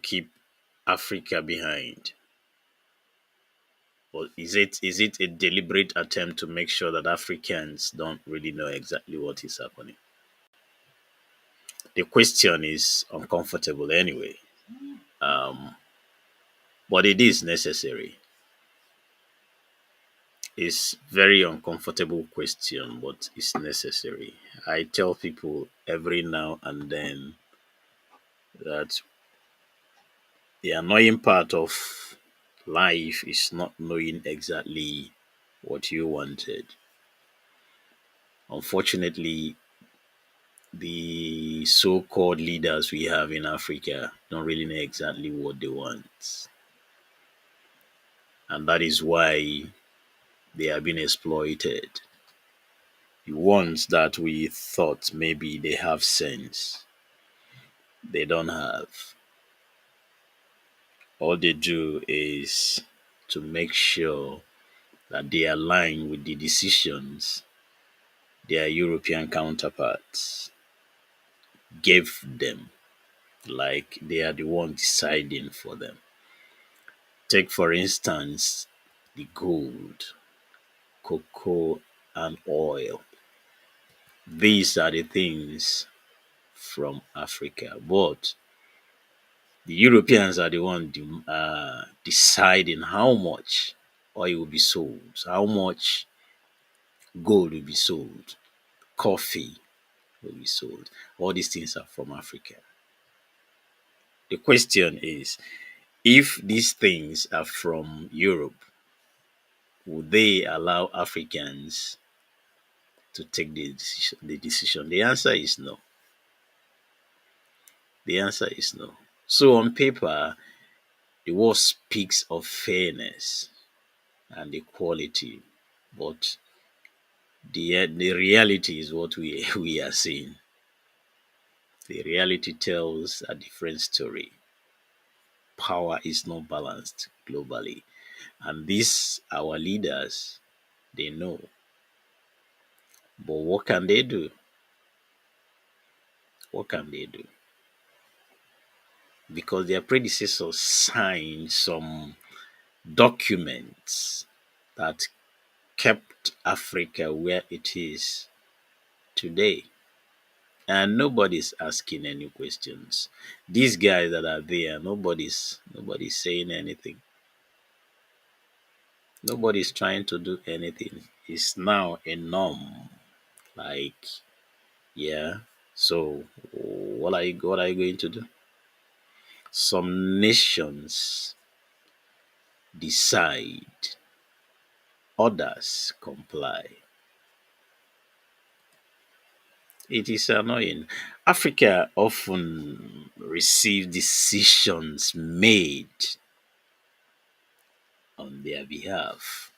keep Africa behind? Or is it a deliberate attempt to make sure that Africans don't really know exactly what is happening? The question is uncomfortable anyway, but it is necessary. It's very uncomfortable question, but it's necessary. I tell people every now and then that the annoying part of life is not knowing exactly what you wanted. Unfortunately, the so-called leaders we have in Africa don't really know exactly what they want. And that is why they are being exploited. The ones that we thought maybe they have sense, they don't have. All they do is to make sure that they align with the decisions their European counterparts gave them, like they are the one deciding for them. Take, for instance, the gold, cocoa, and oil. These are the things from Africa, but the Europeans are the one deciding how much oil will be sold, how much gold will be sold, coffee will be sold. All these things are from Africa. The question is, if these things are from Europe, would they allow Africans to take the decision? The answer is no. The answer is no. So on paper, the word speaks of fairness and equality, but the reality is what we are seeing. The reality tells a different story. Power is not balanced globally, and these our leaders, they know. But what can they do? What can they do? Because their predecessors signed some documents that kept Africa where it is today. And nobody's asking any questions. These guys that are there, nobody's saying anything. Nobody's trying to do anything. It's now a norm. Like, yeah. So what are you going to do? Some nations decide, others comply. It is annoying. Africa often receive decisions made on their behalf.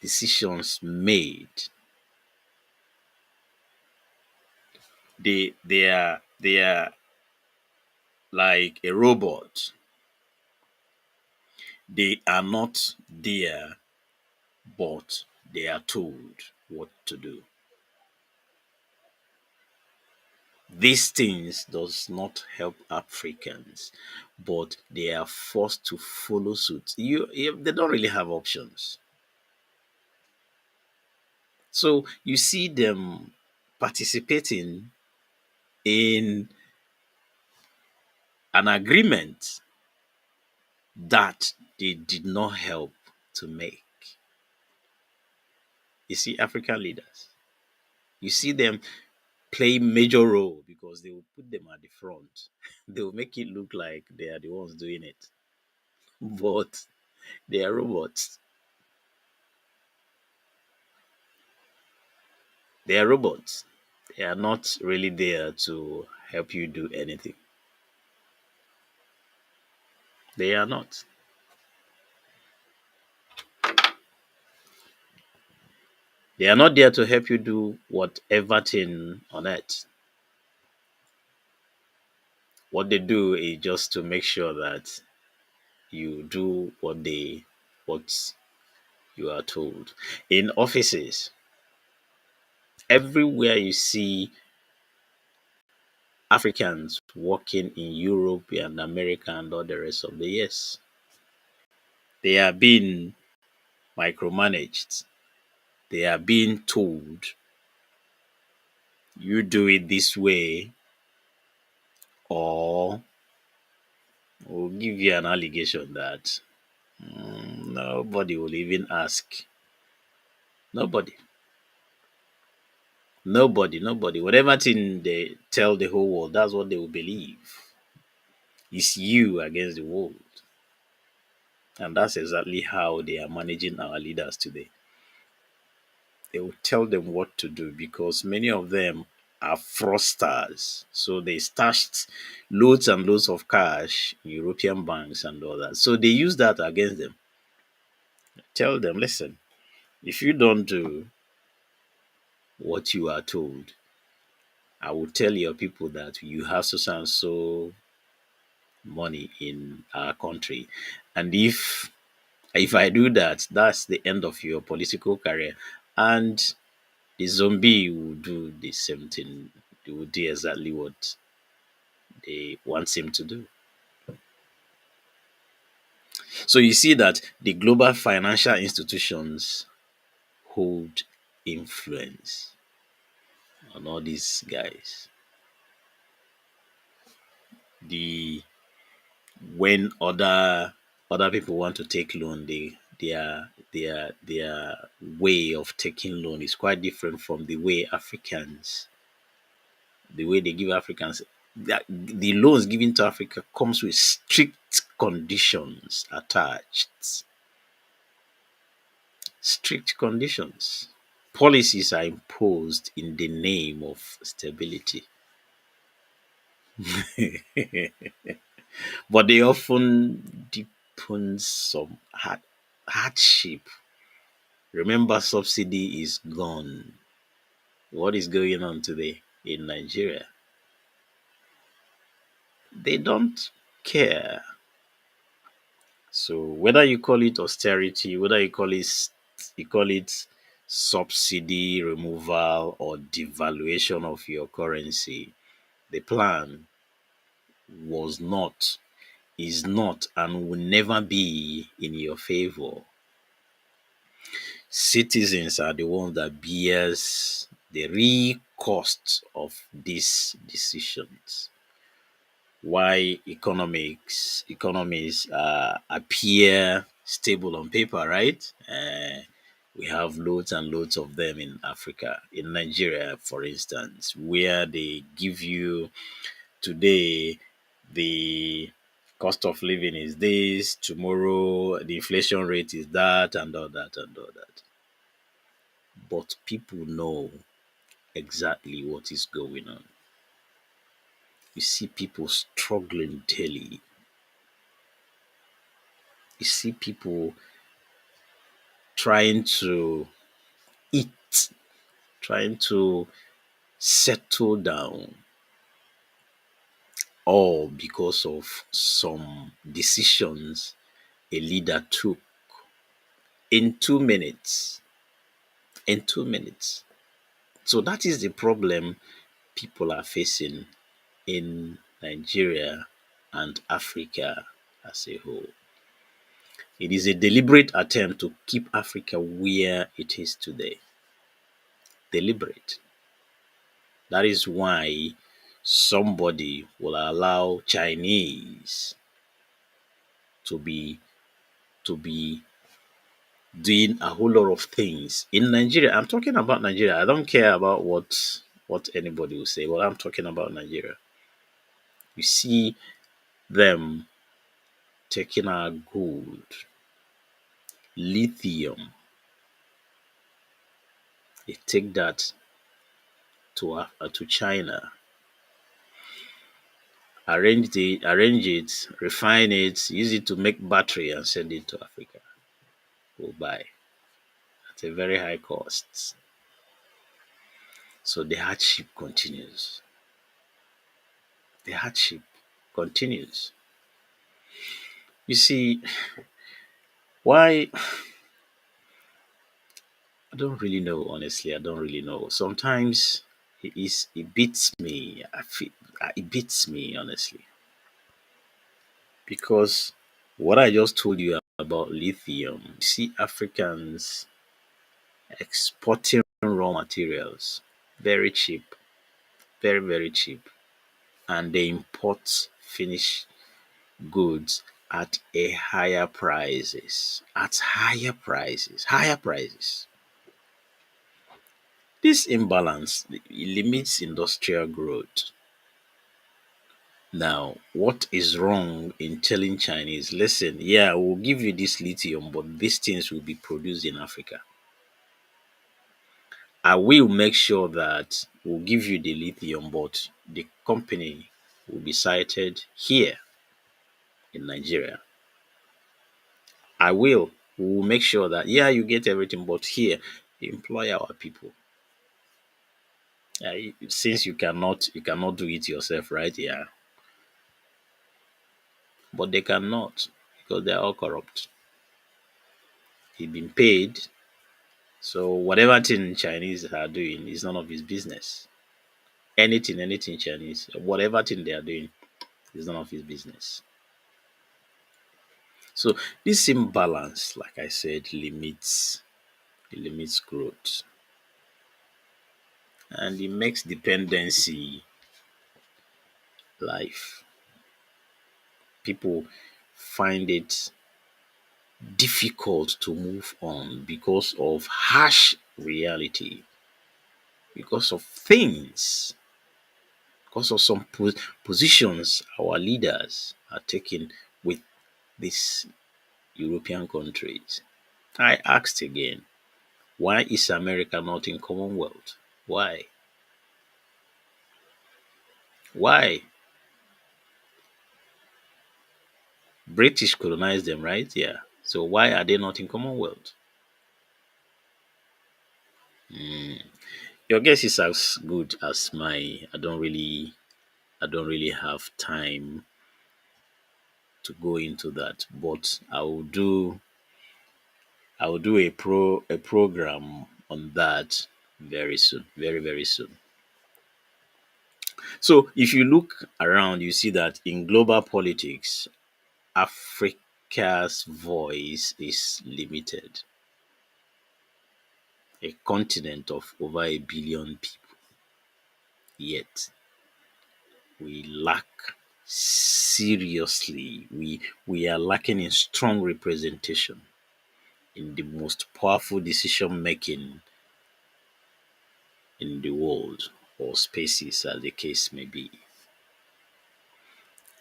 Decisions made. They are like a robot. They are not there, but they are told what to do. These things does not help Africans, but they are forced to follow suit. They don't really have options. So you see them participating in an agreement that they did not help to make. You see African leaders. You see them play major role because they will put them at the front. They will make it look like they are the ones doing it. But they are robots. They are robots. They are not really there to help you do anything. They are not. They are not there to help you do whatever thing on earth. What they do is just to make sure that you do what you are told. In offices, everywhere you see Africans working in Europe and America and all the rest of the years. They are being micromanaged. They are being told, you do it this way, or we'll give you an allegation that nobody will even ask. Nobody. Nobody. Whatever thing they tell the whole world, that's what they will believe. It's you against the world. And that's exactly how they are managing our leaders today. They will tell them what to do because many of them are fraudsters. So they stashed loads and loads of cash in European banks and all that. So they use that against them. Tell them, listen, if you don't do what you are told, I will tell your people that you have so and so money in our country. And if I do that, that's the end of your political career. And the zombie will do the same thing. They will do exactly what they want him to do. So you see that the global financial institutions hold influence on all these guys. The when other people want to take loan, their way of taking loan is quite different from the way they give Africans. The loans given to Africa comes with strict conditions attached. Strict conditions. Policies are imposed in the name of stability, but they often deepen some hardship. Remember, subsidy is gone. What is going on today in Nigeria? They don't care. So whether you call it austerity, whether you call it subsidy removal or devaluation of your currency, the plan was not, is not, and will never be in your favor. Citizens are the ones that bears the real cost of these decisions. Why economies appear stable on paper, right? We have loads and loads of them in Africa, in Nigeria, for instance, where they give you today the cost of living is this, tomorrow the inflation rate is that, and all that, and all that. But people know exactly what is going on. You see people struggling daily. You see people trying to eat, trying to settle down, all because of some decisions a leader took in 2 minutes. In 2 minutes. So that is the problem people are facing in Nigeria and Africa as a whole. It is a deliberate attempt to keep Africa where it is today. Deliberate. That is why somebody will allow Chinese to be doing a whole lot of things in Nigeria. I'm talking about Nigeria. I don't care about what anybody will say. Well, I'm talking about Nigeria. You see them taking our gold, lithium. They take that to China, arrange it, refine it, use it to make battery and send it to Africa. Go buy at a very high cost. So the hardship continues. The hardship continues. You see, why? I don't really know, honestly. I don't really know. Sometimes it beats me. It beats me honestly because what I just told you about lithium. See Africans exporting raw materials very cheap, very cheap, and they import finished goods at a higher prices. This imbalance limits industrial growth. Now, what is wrong in telling Chinese, listen, yeah, we'll give you this lithium, but these things will be produced in Africa? I will make sure that we'll give you the lithium, but the company will be sited here in Nigeria. I will. We'll make sure that, yeah, you get everything, but here, employ our people. Since you cannot do it yourself, right? Yeah, but they cannot because they are all corrupt. He been paid, so whatever thing Chinese are doing is none of his business. Anything Chinese, whatever thing they are doing is none of his business. So this imbalance, like I said, limits growth and it makes dependency life. People find it difficult to move on because of harsh reality, because of things, because of some positions our leaders are taking with these European countries. I asked again, why is America not in Commonwealth? Why? Why? British colonized them, right? Yeah. So why are they not in Commonwealth? Your guess is as good as my. I don't really have time to go into that, but I will do a program on that very soon, very soon. So if you look around, you see that in global politics, Africa's voice is limited. A continent of over a billion people, yet we lack seriously. We are lacking in strong representation in the most powerful decision making in the world or spaces as the case may be.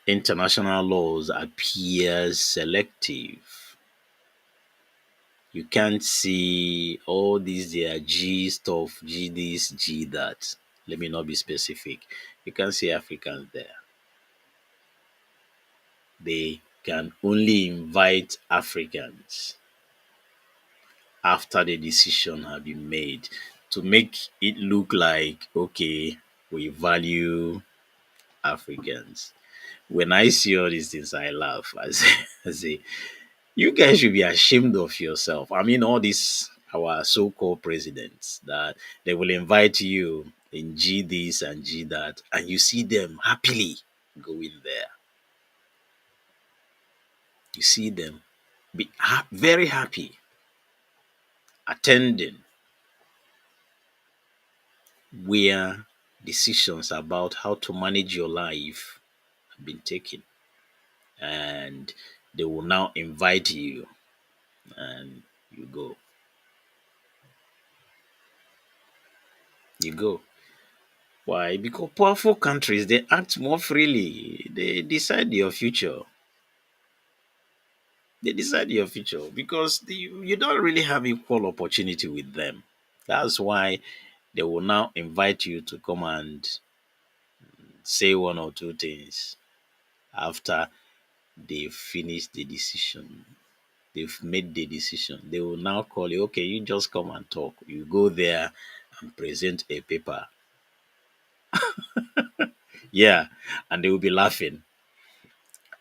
International laws appear selective. You can't see all these their G stuff, G this, G that. Let me not be specific. You can't see Africans there. They can only invite Africans after the decision have been made to make it look like okay, we value Africans. When I see all these things, I laugh. I say, you guys should be ashamed of yourself. I mean, all these our so-called presidents that they will invite you in G this and G that, and you see them happily going there. You see them very happy attending where decisions about how to manage your life have been taken, and they will now invite you, and you go. You go. Why? Because powerful countries they act more freely. They decide your future. They decide your future because you don't really have equal opportunity with them. That's why they will now invite you to come and say one or two things after they've finished the decision. They've made the decision. They will now call you, okay, you just come and talk. You go there and present a paper. Yeah, and they will be laughing.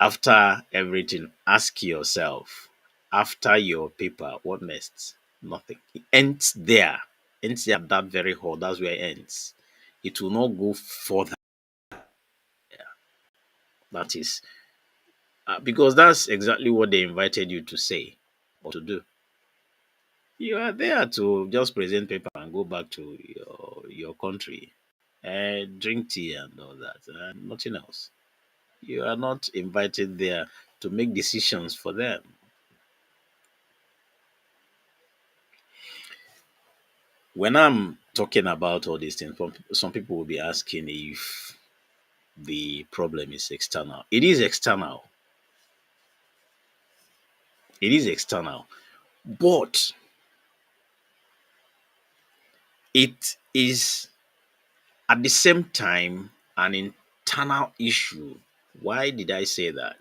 After everything, ask yourself, after your paper, what next? Nothing. It ends there. Ends there at that very hall. That's where it ends. It will not go further. That is because that's exactly what they invited you to say or to do. You are there to just present paper and go back to your country and drink tea and all that, and nothing else. You are not invited there to make decisions for them. When I'm talking about all these things, some people will be asking if the problem is external. It is external. It is external. But it is at the same time an internal issue. Why did I say that?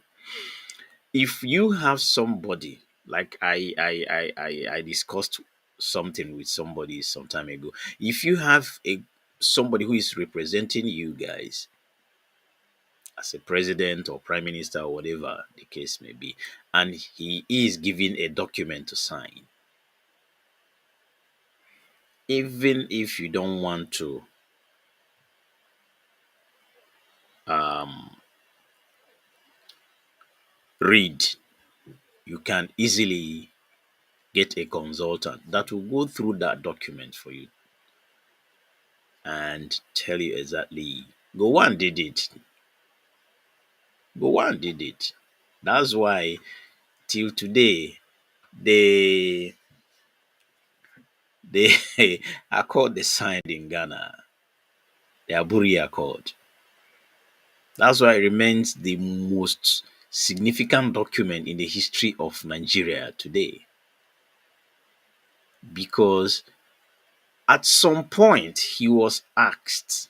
If you have somebody like I discussed something with somebody some time ago. If you have a somebody who is representing you guys as a president or prime minister or whatever the case may be, and he is given a document to sign, even if you don't want to um, read, you can easily get a consultant that will go through that document for you and tell you exactly. Go one did it. Go one did it. That's why till today they they accord they signed in Ghana, the Aburi Accord. That's why it remains the most significant document in the history of Nigeria today. Because at some point he was asked,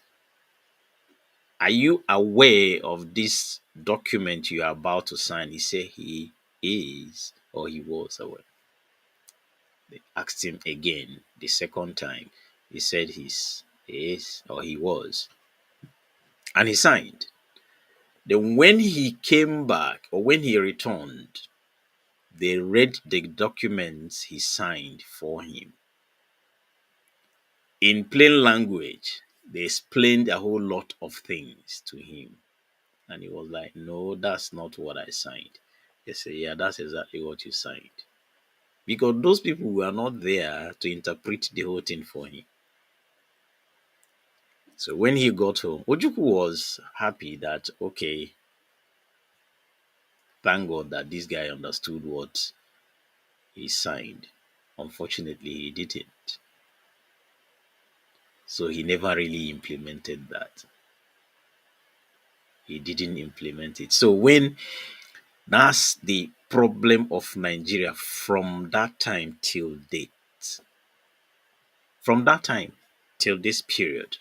are you aware of this document you are about to sign? He said he is or he was aware. They asked him again the second time. He said he's is or he was. And he signed. Then when he came back or when he returned, they read the documents he signed for him. In plain language, they explained a whole lot of things to him. And he was like, no, that's not what I signed. They said, yeah, that's exactly what you signed. Because those people were not there to interpret the whole thing for him. So when he got home, Ojuku was happy that, okay, thank God that this guy understood what he signed. Unfortunately, he didn't. So he never really implemented that. He didn't implement it. So when that's the problem of Nigeria from that time till date. From that time till this period,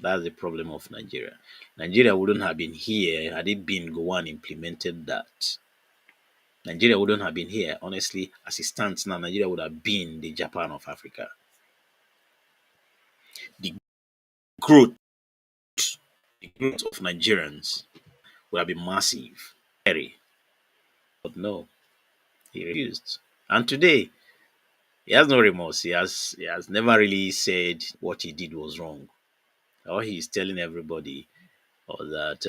that's the problem of Nigeria. Nigeria wouldn't have been here had it been Gowan implemented that. Nigeria wouldn't have been here. Honestly, as it stands now, Nigeria would have been the Japan of Africa. The growth, the growth of Nigerians would have been massive. Very. But no, he refused. And today, he has no remorse. He has never really said what he did was wrong. All he's telling everybody was that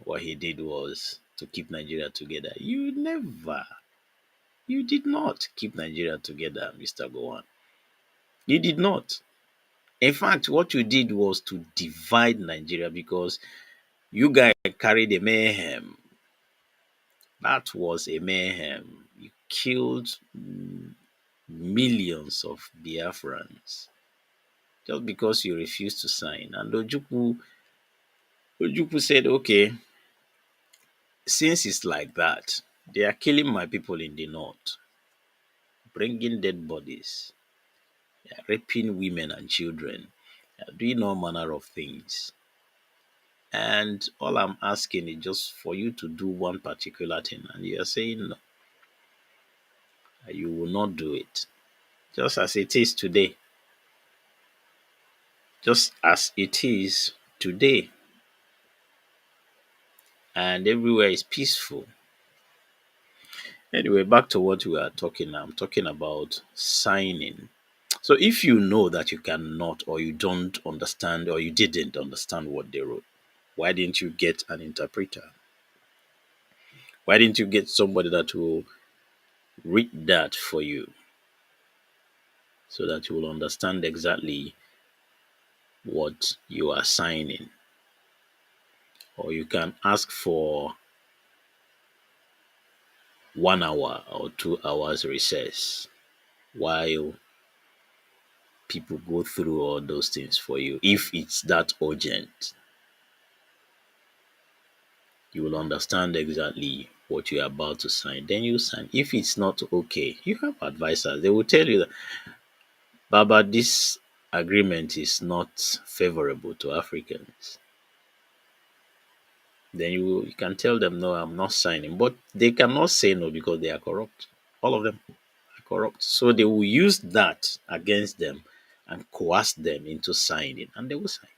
what he did was to keep Nigeria together. You did not keep Nigeria together, Mr. Gowan. You did not. In fact, what you did was to divide Nigeria because you guys carried a mayhem. That was a mayhem. You killed millions of Biafrans just because you refused to sign. And Ojukwu said, okay, since it's like that, they are killing my people in the north, bringing dead bodies, they are raping women and children, they are doing all manner of things. And all I'm asking is just for you to do one particular thing, and you are saying no, you will not do it. Just as it is today. Just as it is today. And everywhere is peaceful. Anyway, back to what we are talking now. I'm talking about signing. So if you know that you cannot, or you don't understand, or you didn't understand what they wrote, why didn't you get an interpreter? Why didn't you get somebody that will read that for you so that you will understand exactly what you are signing? Or you can ask for 1 hour or 2 hours recess while people go through all those things for you. If it's that urgent, you will understand exactly what you're about to sign. Then you sign. If it's not okay, you have advisors. They will tell you that, Baba, this agreement is not favorable to Africans. Then you can tell them, no, I'm not signing. But they cannot say no because they are corrupt. All of them are corrupt. So they will use that against them and coerce them into signing, and they will sign.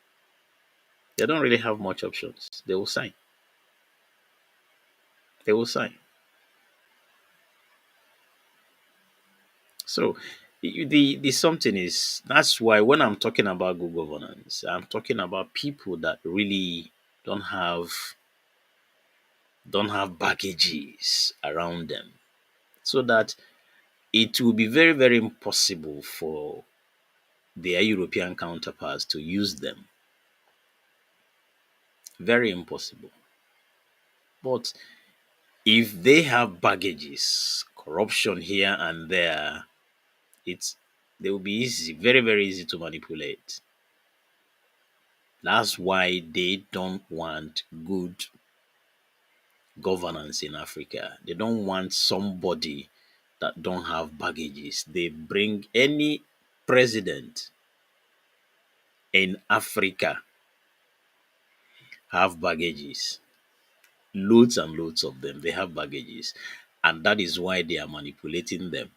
They don't really have much options. They will sign. They will sign. So the something is, that's why when I'm talking about good governance, I'm talking about people that really don't have don't have baggages around them, so that it will be very, very impossible for their European counterparts to use them. Very impossible. But if they have baggages, corruption here and there, it's they will be easy, very, very easy to manipulate. That's why they don't want good governance in Africa. They don't want somebody that don't have baggages. They bring any president in Africa have baggages. Loads and loads of them. They have baggages. And that is why they are manipulating them.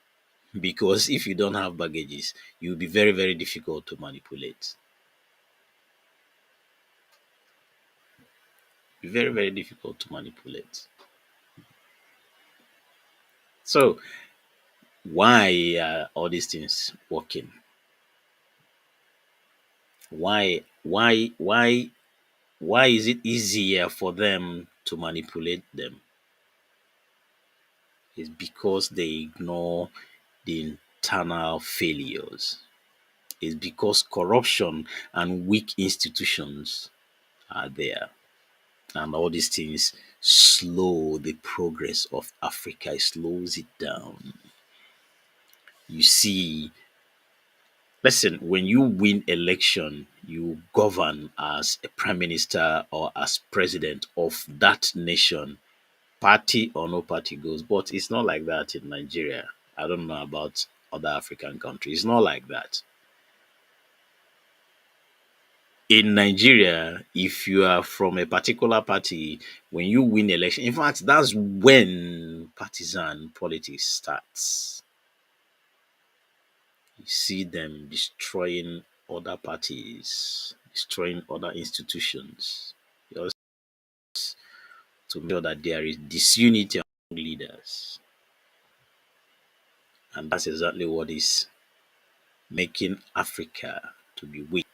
Because if you don't have baggages, you'll be very, very difficult to manipulate. Very, very difficult to manipulate. So why are all these things working? Why is it easier for them to manipulate them? It's because they ignore the internal failures. It's because corruption and weak institutions are there. And all these things slow the progress of Africa. It slows it down. You see, listen, when you win election, you govern as a prime minister or as president of that nation, party or no party goes. But it's not like that in Nigeria. I don't know about other African countries. It's not like that. In Nigeria, if you are from a particular party, when you win election, in fact, that's when partisan politics starts. You see them destroying other parties, destroying other institutions, just to make sure that there is disunity among leaders. And that's exactly what is making Africa to be weak.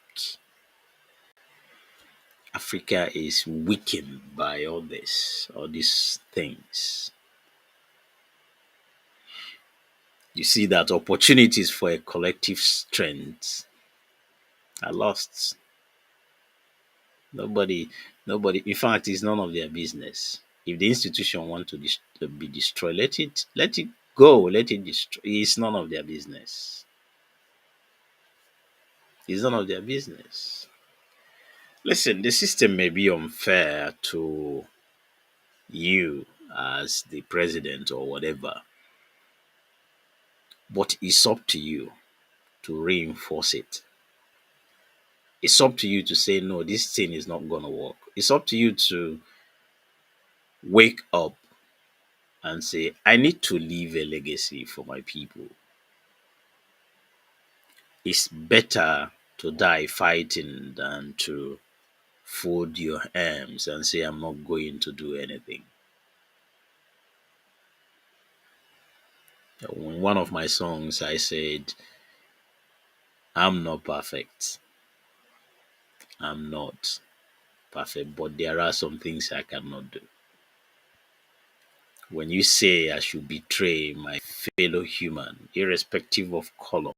Africa is weakened by all these things. You see that opportunities for a collective strength are lost. Nobody, nobody. In fact, it's none of their business. If the institution want to be destroyed, let it go. Let it destroy. It's none of their business. It's none of their business. Listen, the system may be unfair to you as the president or whatever, but it's up to you to reinforce it. It's up to you to say, no, this thing is not going to work. It's up to you to wake up and say, I need to leave a legacy for my people. It's better to die fighting than to fold your arms and say, I'm not going to do anything. In one of my songs, I said, I'm not perfect. I'm not perfect, but there are some things I cannot do. When you say I should betray my fellow human, irrespective of color,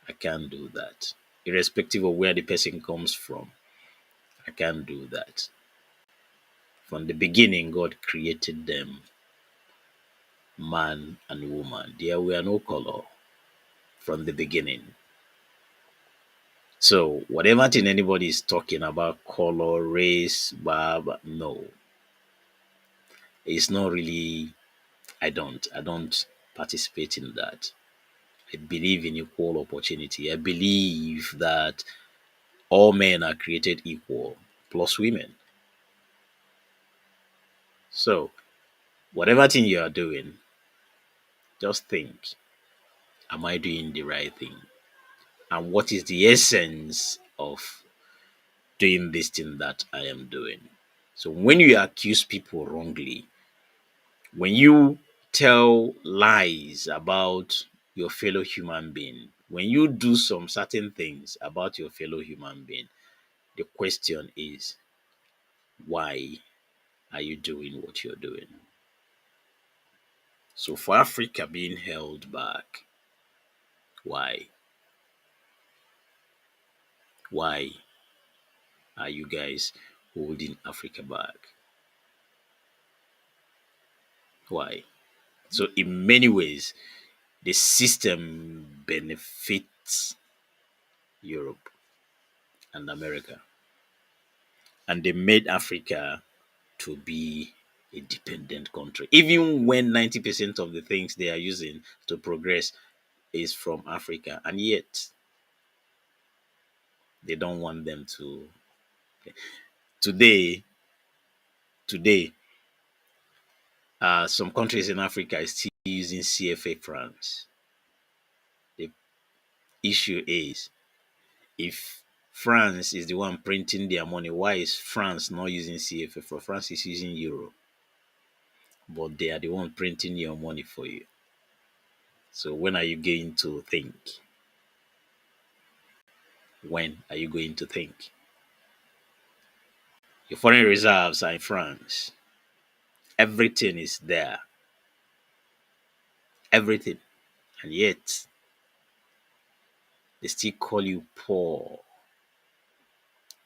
I can't do that. Irrespective of where the person comes from, I can't do that. From the beginning, God created them, man and woman. There were no color from the beginning. So, whatever thing anybody is talking about, color, race, no, it's not really. I don't participate in that. I believe in equal opportunity. I believe that all men are created equal, plus women. So, whatever thing you are doing, just think, am I doing the right thing? And what is the essence of doing this thing that I am doing? So, when you accuse people wrongly, when you tell lies about your fellow human being, when you do some certain things about your fellow human being, the question is, why are you doing what you're doing? So for Africa being held back, why? Why are you guys holding Africa back? Why? So in many ways, the system benefits Europe and America. And they made Africa to be a dependent country. Even when 90% of the things they are using to progress is from Africa. And yet they don't want them to. Today, today, some countries in Africa is still using CFA francs. The issue is, if France is the one printing their money, why is France not using CFA? For France is using euro, but they are the one printing your money for you. So when are you going to think? When are you going to think? Your foreign reserves are in France. Everything is there. Everything. And yet they still call you poor.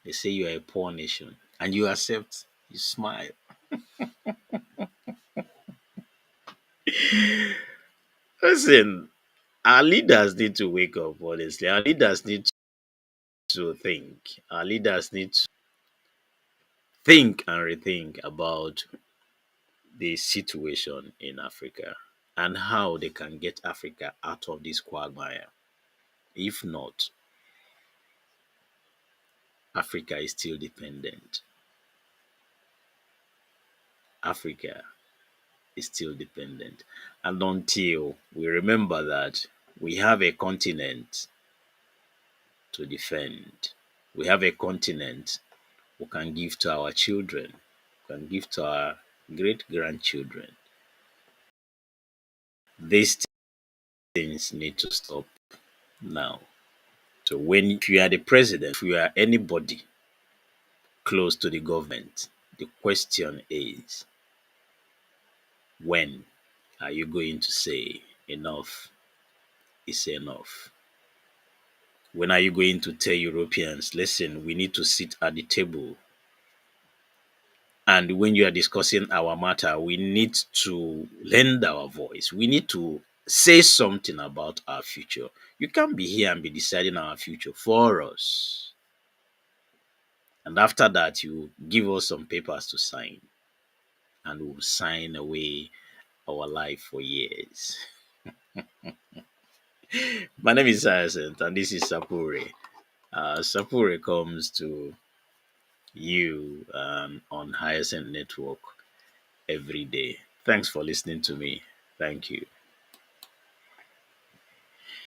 They say you are a poor nation. And you accept, you smile. Listen, our leaders need to wake up, honestly. Our leaders need to think. Our leaders need to think and rethink about the situation in Africa and how they can get Africa out of this quagmire. If not, Africa is still dependent. Africa is still dependent. And until we remember that we have a continent to defend, we have a continent we can give to our children, can give to our great grandchildren. These things need to stop now. So when if you are the president, if you are anybody close to the government, the question is, when are you going to say enough is enough? When are you going to tell Europeans, listen, we need to sit at the table? And when you are discussing our matter, we need to lend our voice. We need to say something about our future. You can't be here and be deciding our future for us. And after that, you give us some papers to sign, and we'll sign away our life for years. My name is Hyacinth, and this is Sapureh. Sapureh comes to you on Hyacinth Network every day. Thanks for listening to me. Thank you.